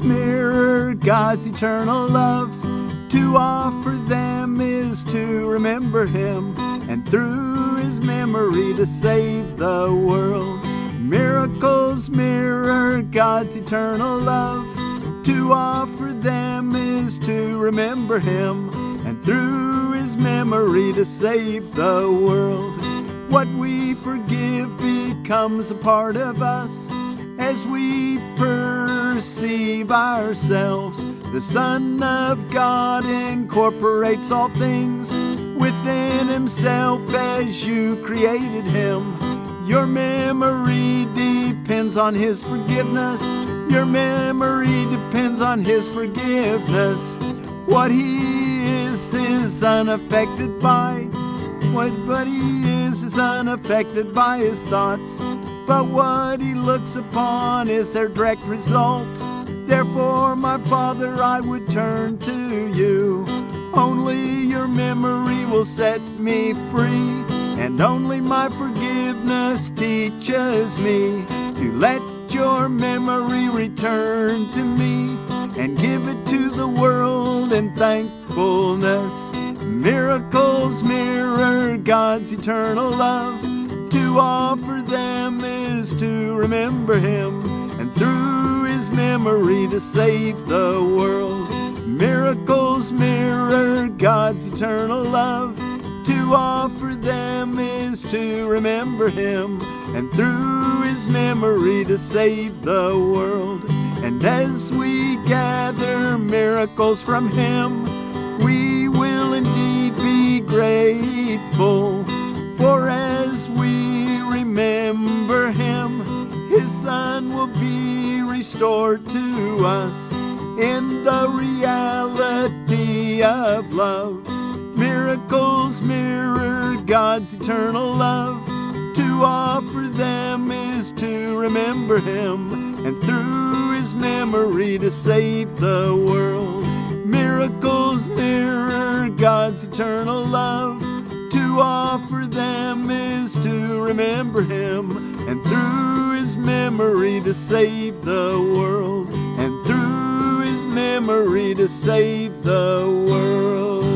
Miracles mirror God's eternal love. To offer them is to remember Him, and through His memory to save the world. Miracles mirror God's eternal love. To offer them is to remember Him, and through His memory to save the world. What we forgive becomes a part of us as we perceive ourselves. The Son of God incorporates all things within Himself as you created Him. Your memory depends on His forgiveness. Your memory depends on His forgiveness. What He is unaffected by. What He is unaffected by His thoughts. But what He looks upon is their direct result. Therefore, my Father, I would turn to You. Only Your memory will set me free, and only my forgiveness teaches me to let Your memory return to me and give it to the world in thankfulness. Miracles mirror God's eternal love. To offer them is to remember Him, and through His memory to save the world. Miracles mirror God's eternal love. To offer them is to remember Him, and through His memory to save the world. And as we gather miracles from Him, we will indeed be grateful. For as we remember Him, His Son will be restored to us in the reality of love. Miracles mirror God's eternal love. To offer them is to remember Him, and through His memory to save the world. Miracles mirror God's eternal love. To offer them is to remember Him, and through His memory to save the world. And through His memory to save the world.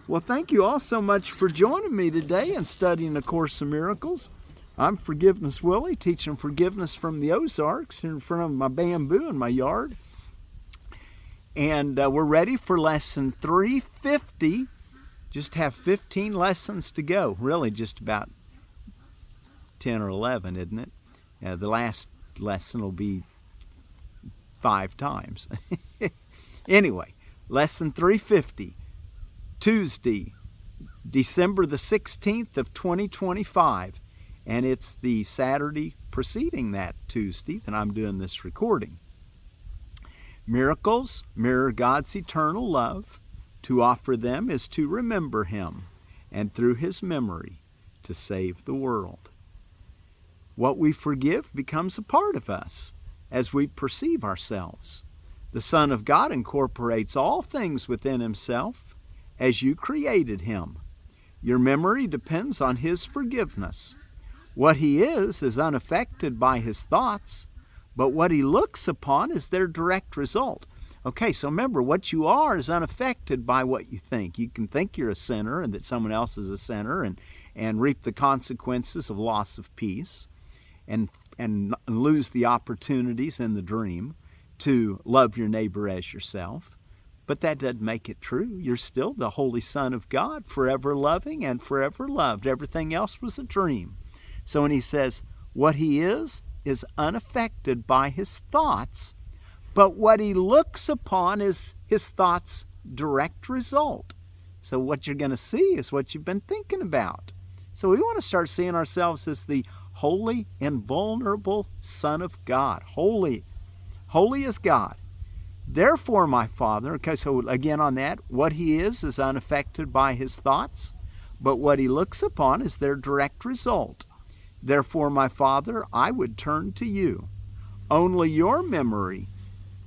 Well, thank you all so much for joining me today and studying A Course in Miracles. I'm Forgiveness Willie, teaching forgiveness from the Ozarks in front of my bamboo in my yard. And we're ready for lesson 350. Just have 15 lessons to go. Really just about 10 or 11, isn't it? The last lesson will be 5 times. Anyway, lesson 350. Tuesday, December the 16th of 2025. And it's the Saturday preceding that Tuesday that I'm doing this recording. Miracles mirror God's eternal love. To offer them is to remember Him, and through His memory to save the world. What we forgive becomes a part of us as we perceive ourselves. The Son of God incorporates all things within Himself as you created Him. Your memory depends on His forgiveness. What He is unaffected by His thoughts, but what He looks upon is their direct result. Okay, so remember, what you are is unaffected by what you think. You can think you're a sinner and that someone else is a sinner and reap the consequences of loss of peace and lose the opportunities in the dream to love your neighbor as yourself. But that doesn't make it true. You're still the Holy Son of God, forever loving and forever loved. Everything else was a dream. So when He says what He is unaffected by His thoughts, but what He looks upon is His thoughts' direct result. So what you're going to see is what you've been thinking about. So we want to start seeing ourselves as the holy, invulnerable Son of God. Holy. Holy is God. Therefore, my Father, okay, so again on that, what He is unaffected by His thoughts, but what He looks upon is their direct result. Therefore, my Father, I would turn to You. Only Your memory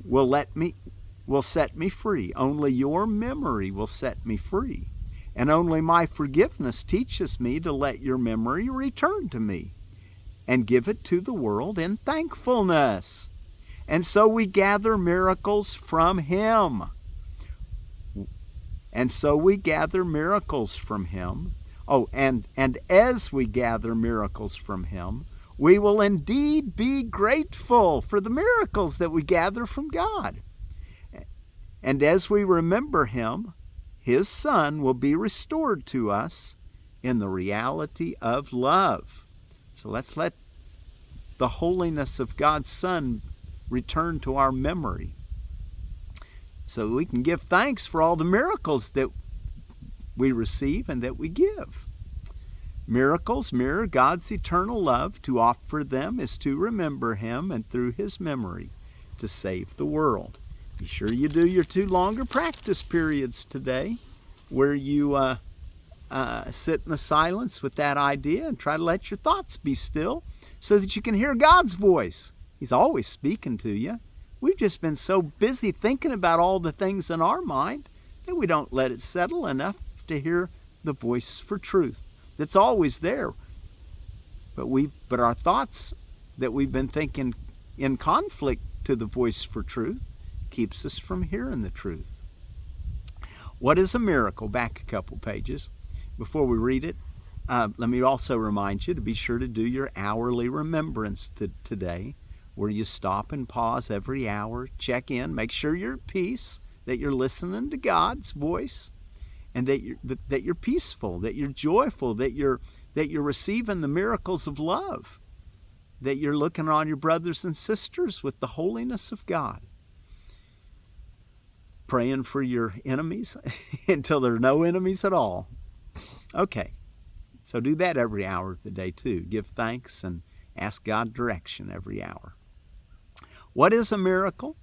will set me free. Only Your memory will set me free. And only my forgiveness teaches me to let Your memory return to me. and give it to the world in thankfulness. And so we gather miracles from Him. And so we gather miracles from Him. Oh, and as we gather miracles from Him, we will indeed be grateful for the miracles that we gather from God. And as we remember Him, His Son will be restored to us in the reality of love. So let's let the holiness of God's Son return to our memory so that we can give thanks for all the miracles that we receive and that we give. Miracles mirror God's eternal love. To offer them is to remember Him, and through His memory to save the world. Be sure you do your 2 longer practice periods today where you sit in the silence with that idea and try to let your thoughts be still so that you can hear God's voice. He's always speaking to you. We've just been so busy thinking about all the things in our mind that we don't let it settle enough to hear the voice for truth. That's always there. But our thoughts that we've been thinking in conflict to the voice for truth keeps us from hearing the truth. What is a miracle? Back a couple pages. Before we read it, let me also remind you to be sure to do your hourly remembrance today, where you stop and pause every hour, check in, make sure you're at peace, that you're listening to God's voice, and that you're peaceful, that you're joyful, that you're receiving the miracles of love, that you're looking on your brothers and sisters with the holiness of God. Praying for your enemies until there are no enemies at all. Okay, so do that every hour of the day too. Give thanks and ask God direction every hour. What is a miracle?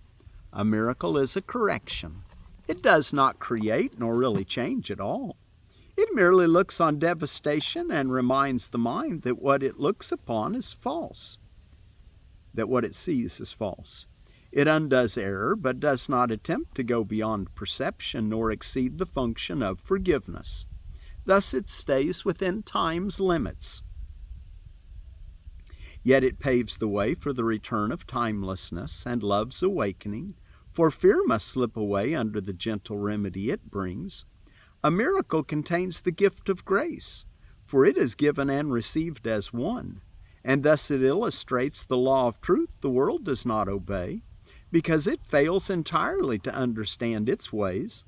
A miracle is a correction. It does not create nor really change at all. It merely looks on devastation and reminds the mind that what it looks upon is false, that what it sees is false. It undoes error, but does not attempt to go beyond perception nor exceed the function of forgiveness. Thus it stays within time's limits. Yet it paves the way for the return of timelessness and love's awakening, for fear must slip away under the gentle remedy it brings. A miracle contains the gift of grace, for it is given and received as one, and thus it illustrates the law of truth the world does not obey, because it fails entirely to understand its ways.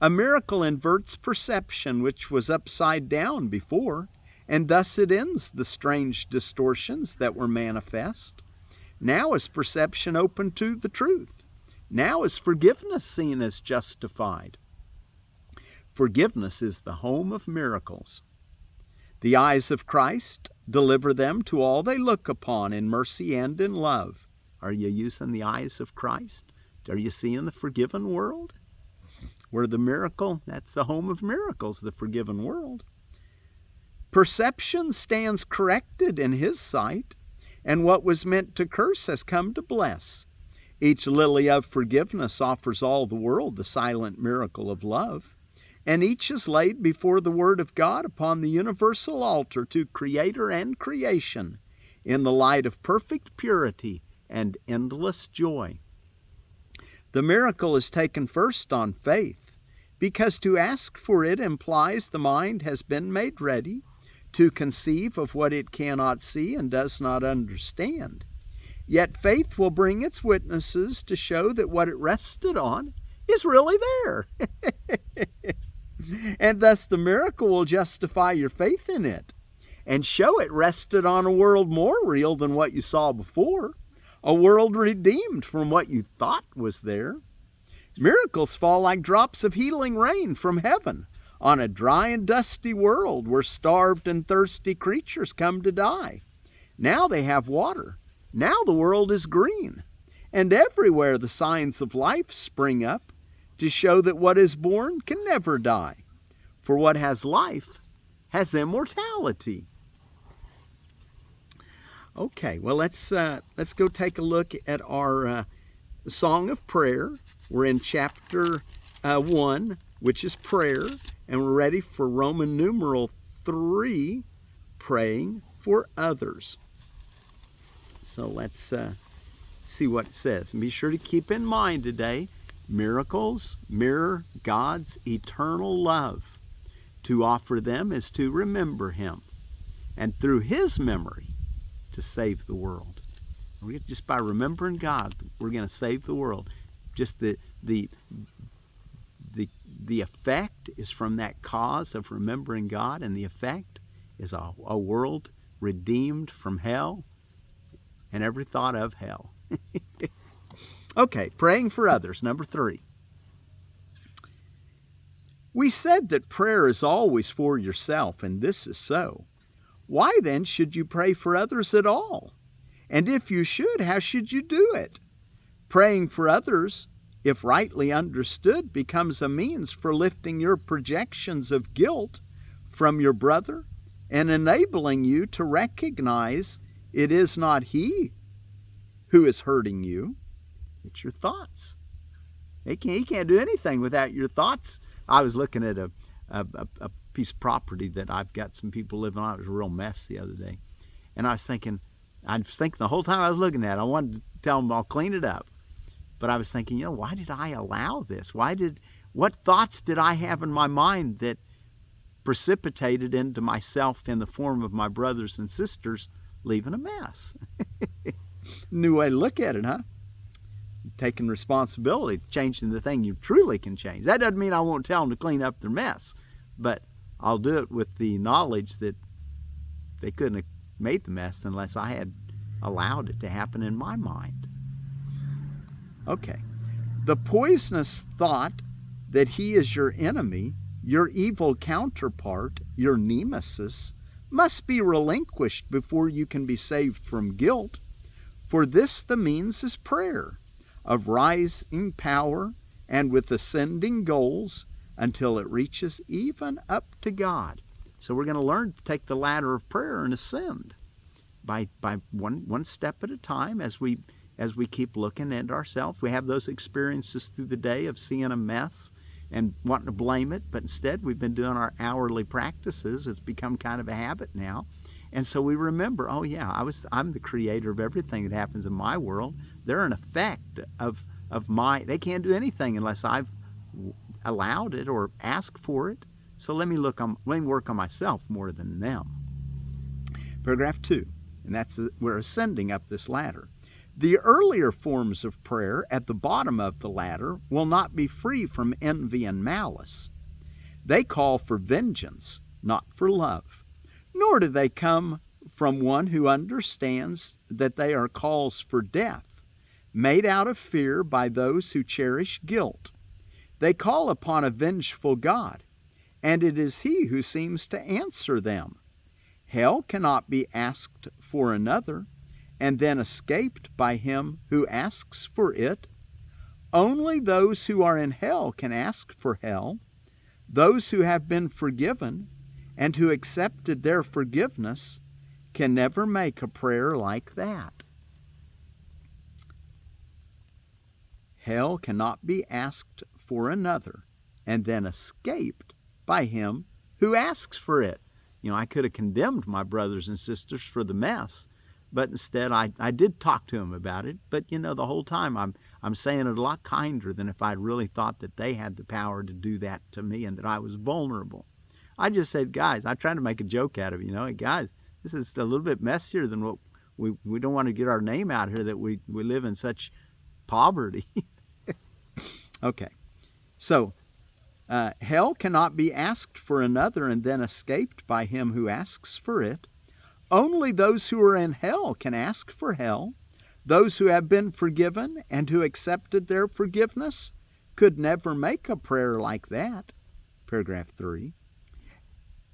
A miracle inverts perception which was upside down before, and thus it ends the strange distortions that were manifest. Now is perception open to the truth. Now is forgiveness seen as justified. Forgiveness is the home of miracles. The eyes of Christ deliver them to all they look upon in mercy and in love. Are you using the eyes of Christ? Are you seeing the forgiven world? Where the miracle, that's the home of miracles, the forgiven world. Perception stands corrected in His sight, and what was meant to curse has come to bless. Each lily of forgiveness offers all the world the silent miracle of love, and each is laid before the Word of God upon the universal altar to Creator and creation in the light of perfect purity and endless joy. The miracle is taken first on faith, because to ask for it implies the mind has been made ready to conceive of what it cannot see and does not understand. Yet faith will bring its witnesses to show that what it rested on is really there. And thus the miracle will justify your faith in it and show it rested on a world more real than what you saw before, a world redeemed from what you thought was there. Miracles fall like drops of healing rain from heaven on a dry and dusty world where starved and thirsty creatures come to die. Now they have water. Now the world is green. And everywhere the signs of life spring up to show that what is born can never die. For what has life has immortality. Okay, well, let's go take a look at our song of prayer. We're in chapter 1, which is prayer, and we're ready for Roman numeral 3, praying for others. So let's see what it says. And be sure to keep in mind today, miracles mirror God's eternal love. To offer them is to remember him, and through his memory to save the world. Just by remembering God, we're going to save the world. Just the effect is from that cause of remembering God, and the effect is a world redeemed from hell and every thought of hell. Okay, praying for others, number 3. We said that prayer is always for yourself, and this is so. Why then should you pray for others at all? And if you should, how should you do it? Praying for others, if rightly understood, becomes a means for lifting your projections of guilt from your brother and enabling you to recognize it is not he who is hurting you, it's your thoughts. He can't do anything without your thoughts. I was looking at a piece of property that I've got some people living on. It was a real mess the other day. And I was thinking the whole time I was looking at it, I wanted to tell them I'll clean it up. But I was thinking, why did I allow this? What thoughts did I have in my mind that precipitated into myself in the form of my brothers and sisters leaving a mess? New way to look at it, huh? Taking responsibility, changing the thing you truly can change. That doesn't mean I won't tell them to clean up their mess, but I'll do it with the knowledge that they couldn't have made the mess unless I had allowed it to happen in my mind. Okay. The poisonous thought that he is your enemy, your evil counterpart, your nemesis, must be relinquished before you can be saved from guilt. For this the means is prayer, of rising power and with ascending goals until it reaches even up to God. So we're going to learn to take the ladder of prayer and ascend by one step at a time as we keep looking at ourselves. We have those experiences through the day of seeing a mess and wanting to blame it, but instead we've been doing our hourly practices. It's become kind of a habit now. And so we remember, oh yeah, I'm the creator of everything that happens in my world. They're an effect of they can't do anything unless I've allowed it or asked for it. So let me work on myself more than them. Paragraph 2, and we're ascending up this ladder. The earlier forms of prayer at the bottom of the ladder will not be free from envy and malice. They call for vengeance, not for love. Nor do they come from one who understands that they are calls for death, made out of fear by those who cherish guilt. They call upon a vengeful God, and it is he who seems to answer them. Hell cannot be asked for another, and then escaped by him who asks for it. Only those who are in hell can ask for hell. Those who have been forgiven and who accepted their forgiveness can never make a prayer like that. Hell cannot be asked for another and then escaped by him who asks for it. I could have condemned my brothers and sisters for the mess, but instead I did talk to them about it. But the whole time I'm saying it a lot kinder than if I'd really thought that they had the power to do that to me and that I was vulnerable. I just said, guys, I tried to make a joke out of it. Hey, guys, this is a little bit messier than what we don't want to get our name out here that we live in such poverty. Okay, so hell cannot be asked for another and then escaped by him who asks for it. Only those who are in hell can ask for hell. Those who have been forgiven and who accepted their forgiveness could never make a prayer like that. Paragraph 3.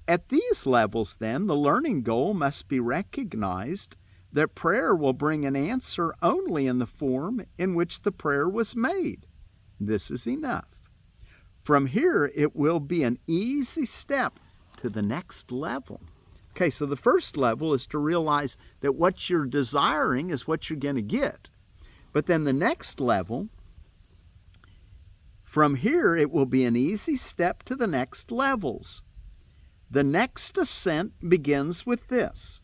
At these levels, then, the learning goal must be recognized that prayer will bring an answer only in the form in which the prayer was made. This is enough. From here, it will be an easy step to the next level. Okay, so the first level is to realize that what you're desiring is what you're going to get. But then the next level, from here, it will be an easy step to the next levels. The next ascent begins with this.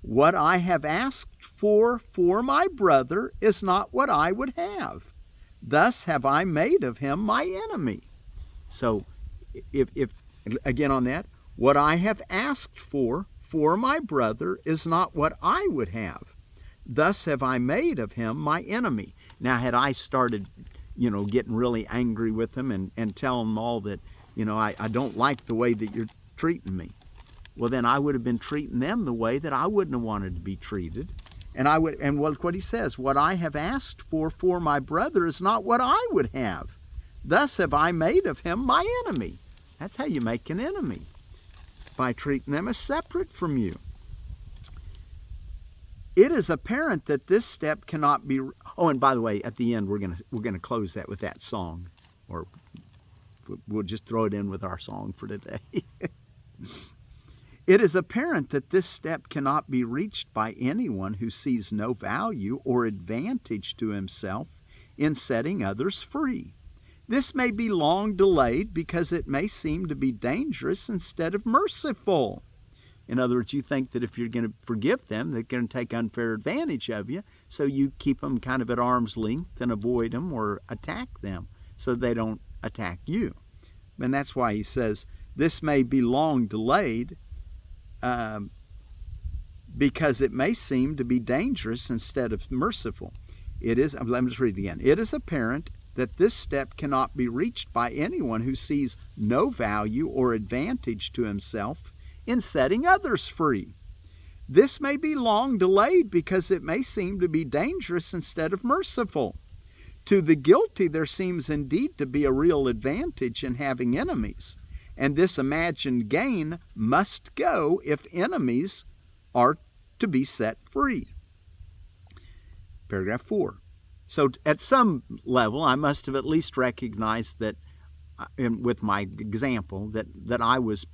What I have asked for my brother is not what I would have. Thus have I made of him my enemy. So, if again on that, what I have asked for my brother is not what I would have. Thus have I made of him my enemy. Now, had I started, getting really angry with them and telling them all that, I don't like the way that you're treating me, well, then I would have been treating them the way that I wouldn't have wanted to be treated. And look what he says, what I have asked for my brother is not what I would have. Thus have I made of him my enemy. That's how you make an enemy, by treating them as separate from you. It is apparent that this step cannot be. Oh, and by the way, at the end we're gonna close that with that song, or we'll just throw it in with our song for today. It is apparent that this step cannot be reached by anyone who sees no value or advantage to himself in setting others free. This may be long delayed because it may seem to be dangerous instead of merciful. In other words, you think that if you're going to forgive them, they're going to take unfair advantage of you, so you keep them kind of at arm's length and avoid them or attack them so they don't attack you. And that's why he says, this may be long delayed because it may seem to be dangerous instead of merciful. Let me just read it again. It is apparent that this step cannot be reached by anyone who sees no value or advantage to himself in setting others free. This may be long delayed because it may seem to be dangerous instead of merciful. To the guilty there seems indeed to be a real advantage in having enemies, and this imagined gain must go if enemies are to be set free. Paragraph 4. So at some level, I must have at least recognized that, with my example, that I was,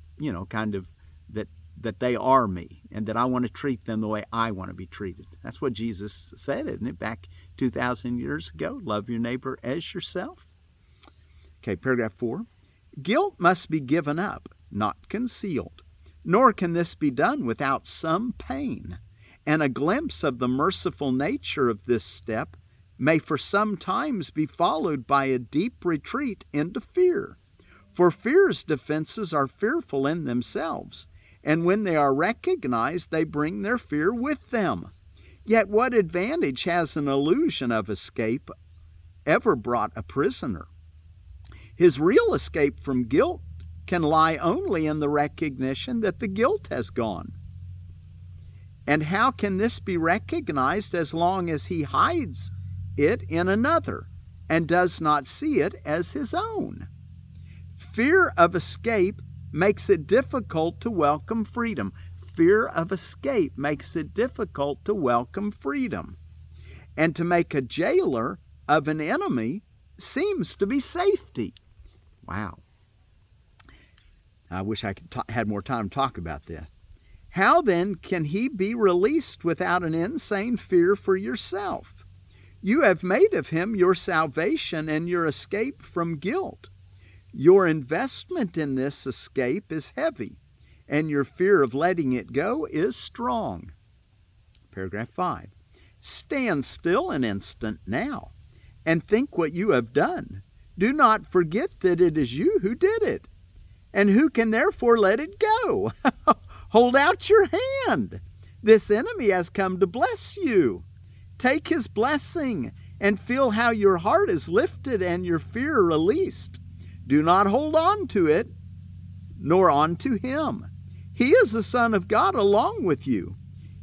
that they are me, and that I want to treat them the way I want to be treated. That's what Jesus said, isn't it? Back 2,000 years ago, love your neighbor as yourself. Okay, paragraph 4. Guilt must be given up, not concealed, nor can this be done without some pain, and a glimpse of the merciful nature of this step may for some times be followed by a deep retreat into fear. For fear's defenses are fearful in themselves, and when they are recognized, they bring their fear with them. Yet what advantage has an illusion of escape ever brought a prisoner? His real escape from guilt can lie only in the recognition that the guilt has gone. And how can this be recognized as long as he hides it in another and does not see it as his own? Fear of escape makes it difficult to welcome freedom. Fear of escape makes it difficult to welcome freedom. And to make a jailer of an enemy seems to be safety. Wow. I wish I had more time to talk about this. How then can he be released without an insane fear for yourself? You have made of him your salvation and your escape from guilt. Your investment in this escape is heavy, and your fear of letting it go is strong. Paragraph 5. Stand still an instant now, and think what you have done. Do not forget that it is you who did it, and who can therefore let it go. Hold out your hand. This enemy has come to bless you. Take his blessing and feel how your heart is lifted and your fear released. Do not hold on to it, nor on to him. He is the Son of God along with you.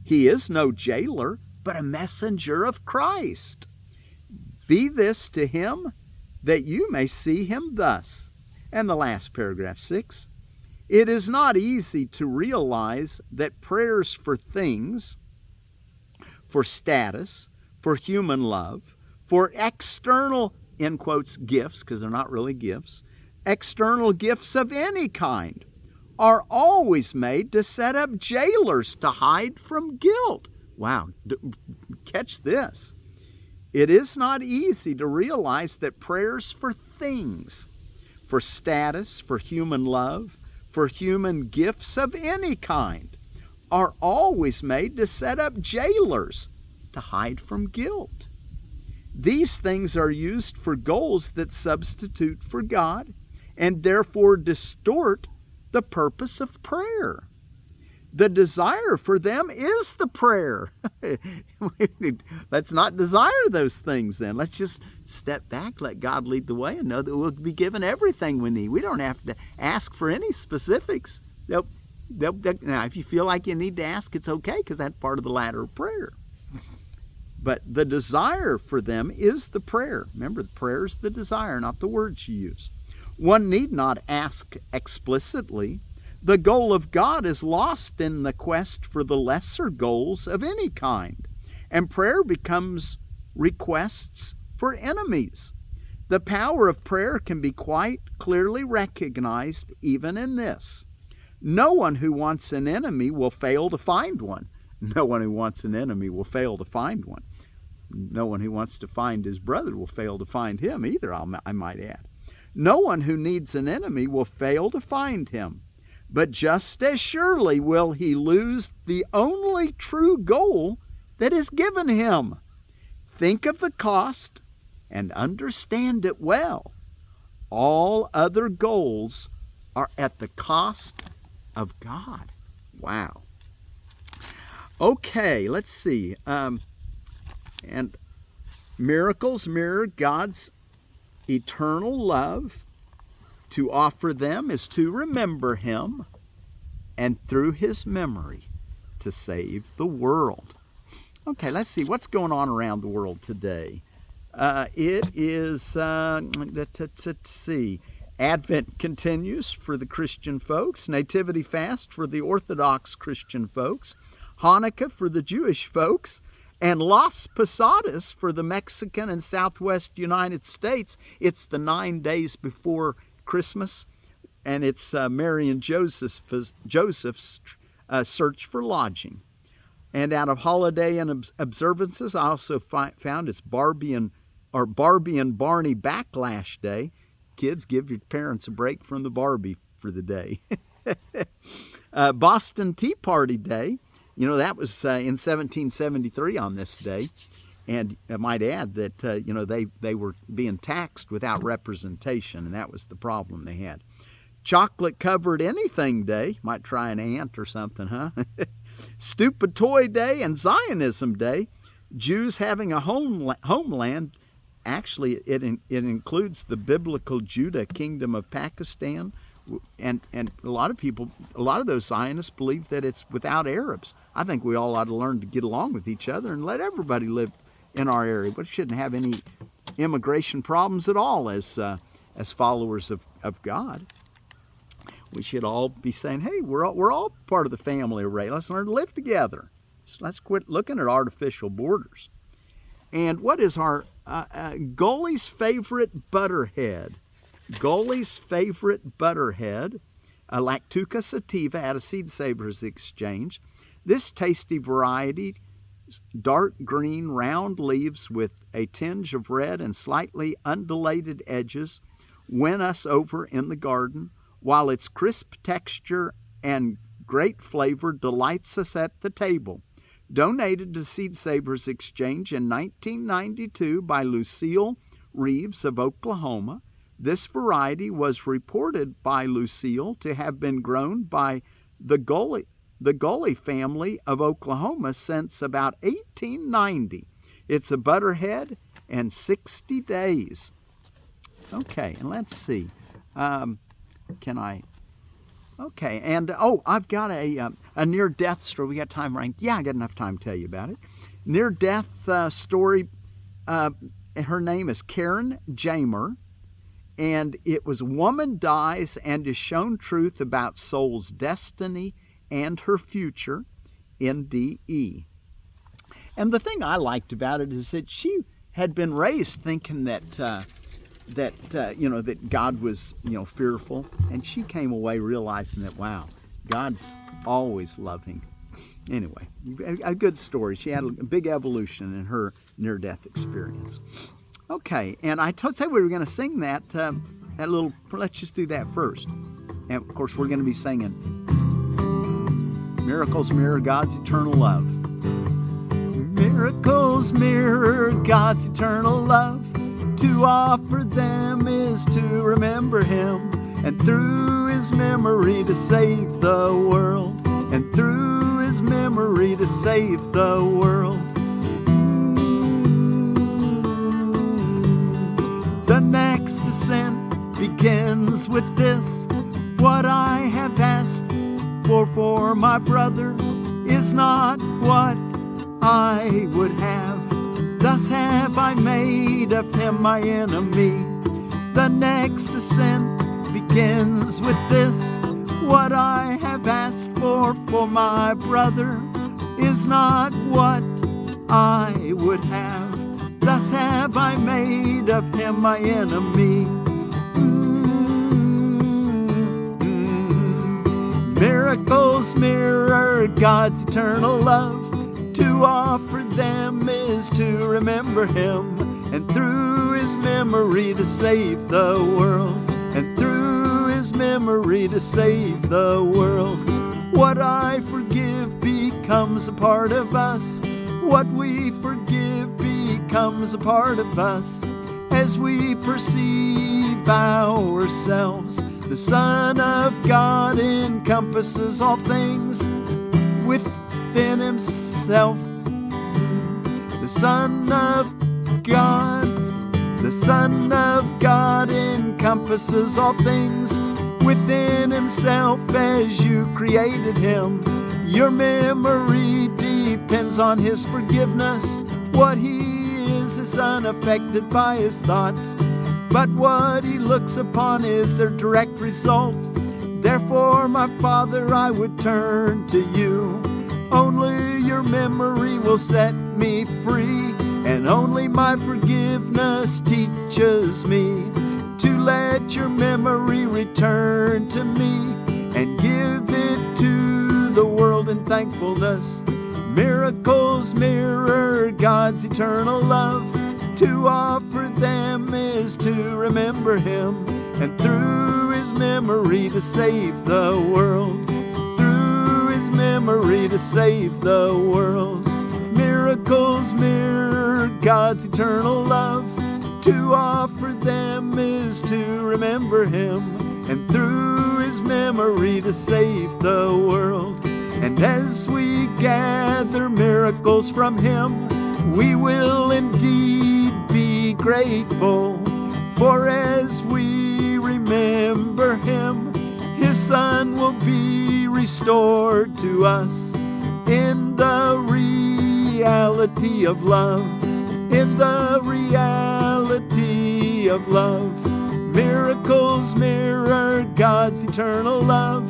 He is no jailer, but a messenger of Christ. Be this to him, that you may see him thus. And the last paragraph, 6. It is not easy to realize that prayers for things, for status, for human love, for external, in quotes, gifts, because they're not really gifts, external gifts of any kind, are always made to set up jailers to hide from guilt. Wow, catch this. It is not easy to realize that prayers for things, for status, for human love, for human gifts of any kind, are always made to set up jailers to hide from guilt. These things are used for goals that substitute for God and therefore distort the purpose of prayer. The desire for them is the prayer. Let's not desire those things then. Let's just step back, let God lead the way, and know that we'll be given everything we need. We don't have to ask for any specifics. Now, if you feel like you need to ask, it's okay, because that's part of the ladder of prayer. But the desire for them is the prayer. Remember, the prayer is the desire, not the words you use. One need not ask explicitly. The goal of God is lost in the quest for the lesser goals of any kind, and prayer becomes requests for enemies. The power of prayer can be quite clearly recognized even in this. No one who wants an enemy will fail to find one. No one who wants an enemy will fail to find one. No one who wants to find his brother will fail to find him either, I might add. No one who needs an enemy will fail to find him. But just as surely will he lose the only true goal that is given him. Think of the cost and understand it well. All other goals are at the cost of God. Wow. Okay, let's see. And miracles mirror God's eternal love. To offer them is to remember him, and through his memory to save the world. Okay, let's see what's going on around the world today. It is, let's see, Advent continues for the Christian folks, Nativity Fast for the Orthodox Christian folks, Hanukkah for the Jewish folks, and Las Posadas for the Mexican and Southwest United States. It's the 9 days before Christmas, and it's Mary and Joseph's search for lodging. And out of holiday and observances, I also found it's Barbie and Barney Backlash Day. Kids, give your parents a break from the Barbie for the day. Boston Tea Party Day. You know, that was in 1773 on this day. And I might add that, they were being taxed without representation, and that was the problem they had. Chocolate-covered anything day. Might try an ant or something, huh? Stupid Toy Day and Zionism Day. Jews having a homeland. Actually, it includes the biblical Judah kingdom of Pakistan. And a lot of those Zionists believe that it's without Arabs. I think we all ought to learn to get along with each other and let everybody live in our area, but shouldn't have any immigration problems at all as followers of God. We should all be saying, hey, we're all part of the family array. Let's learn to live together. So let's quit looking at artificial borders. And what is our Gulley's favorite butterhead? Gulley's favorite butterhead, Lactuca sativa at a Seed Savers Exchange. This tasty variety, dark green round leaves with a tinge of red and slightly undulated edges, win us over in the garden, while its crisp texture and great flavor delights us at the table. Donated to Seed Savers Exchange in 1992 by Lucille Reeves of Oklahoma. This variety was reported by Lucille to have been grown by the Gulley family of Oklahoma since about 1890. It's a butterhead and 60 days. Okay, and let's see. Okay, and I've got a near-death story. We got time, right? Yeah, I got enough time to tell you about it. Near-death story. Her name is Karen Jamer. And it was woman dies and is shown truth about soul's destiny and her future, NDE. And the thing I liked about it is that she had been raised thinking that God was, fearful, and she came away realizing that, wow, God's always loving. Anyway, a good story. She had a big evolution in her near-death experience. Okay, and I said we were going to sing that little, let's just do that first. And of course, we're going to be singing. Miracles mirror God's eternal love. Miracles mirror God's eternal love. To offer them is to remember Him, and through His memory to save the world. And through His memory to save the world. The next ascent begins with this: what I have asked for my brother is not what I would have. Thus have I made of him my enemy. The next ascent begins with this: what I have asked for my brother is not what I would have. Thus have I made of him my enemy. Miracles mirror God's eternal love. To offer them is to remember Him, and through His memory to save the world. And through His memory to save the world. What I forgive becomes a part of us. What we forgive becomes a part of us. As we perceive ourselves, the Son of God encompasses all things within Himself. The Son of God, the Son of God encompasses all things within Himself as you created Him. Your memory depends on His forgiveness. What He is unaffected by His thoughts, but what He looks upon is their direct result. Therefore, my Father, I would turn to You. Only Your memory will set me free, and only my forgiveness teaches me to let Your memory return to me and give it to the world in thankfulness. Miracles mirror God's eternal love. To offer them is to remember Him, and through His memory to save the world. Through His memory to save the world. Miracles mirror God's eternal love. To offer them is to remember Him, and through His memory to save the world. And as we gather miracles from Him, we will indeed be grateful. For as we remember Him, His Son will be restored to us in the reality of love. In the reality of love. Miracles mirror God's eternal love.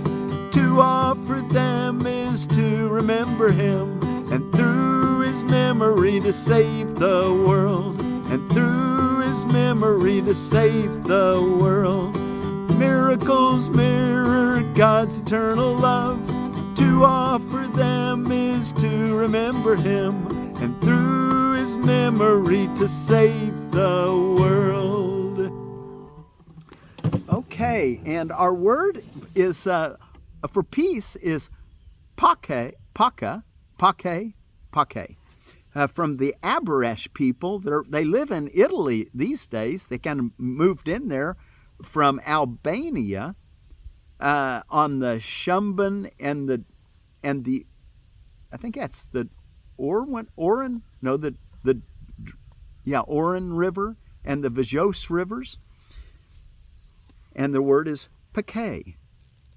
To offer them is to remember Him, and through His memory to save the world. And through His memory to save the world. Miracles mirror God's eternal love. To offer them is to remember Him, and through His memory to save the world. Okay, and our word is for peace is Paqe, Paqe, Paqe, Paqe. From the Abaresh people, they live in Italy these days. They kind of moved in there from Albania on the Shumban and the I think that's the Oran River and the Vajos rivers. And the word is Paqe.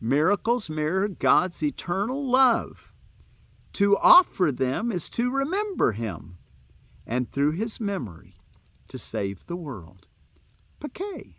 Miracles mirror God's eternal love. To offer them is to remember Him, and through His memory to save the world. Paqe.